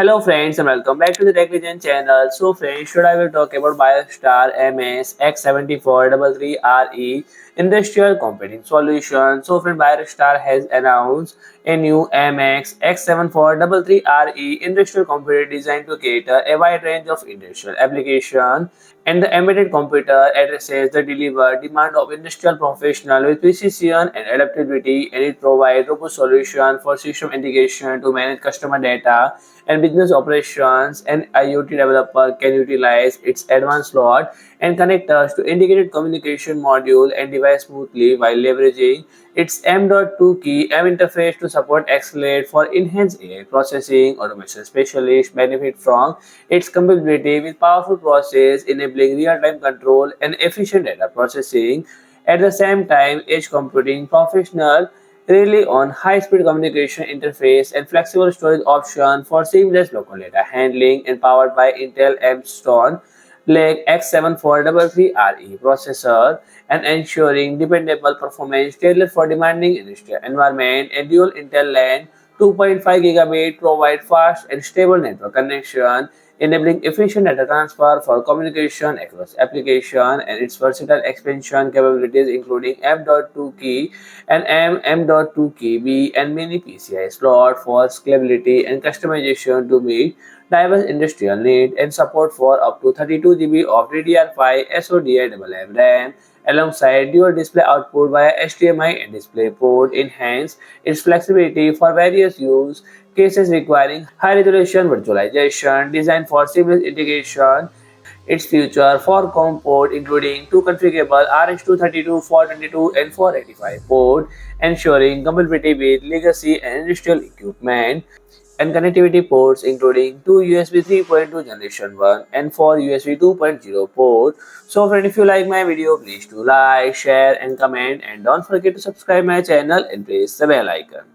Hello friends and welcome back to the Tech Legend channel. So friends, today I will talk about Biostar MS-X7433RE industrial computing solution. So friend, Biostar has announced a new MX-X7433RE industrial computer designed to cater a wide range of industrial applications, and the embedded computer addresses the delivered demand of industrial professionals with precision and adaptability, and it provides robust solution for system integration to manage customer data and business operations. An IoT developer can utilize its advanced slot and connectors to integrated communication module and device smoothly while leveraging its M.2 key M interface to support Accelerate for enhanced AI processing. Automation specialists benefit from its compatibility with powerful process, enabling real-time control and efficient data processing. At the same time, edge computing professional rely on high-speed communication interface and flexible storage option for seamless local data handling, and powered by Intel M-Stone Lake X7433RE processor and ensuring dependable performance tailored for demanding industrial environment. A dual Intel LAN 2.5 gigabit provide fast and stable network connection, enabling efficient data transfer for communication across application, and its versatile expansion capabilities including M.2 key and M.2 key B and mini PCI slot for scalability and customization to meet diverse industrial needs, and support for up to 32 GB of DDR5 SODI RAM alongside dual display output via HDMI and DisplayPort enhance its flexibility for various use cases requiring high resolution virtualization, designed for seamless integration. Its feature for COM port including two configurable RS-232, 422 and 485 port, ensuring compatibility with legacy and industrial equipment, and connectivity ports including two USB 3.2 generation 1 and 4 USB 2.0 port. So friend, if you like my video, please do like, share and comment, and don't forget to subscribe my channel and press the bell icon.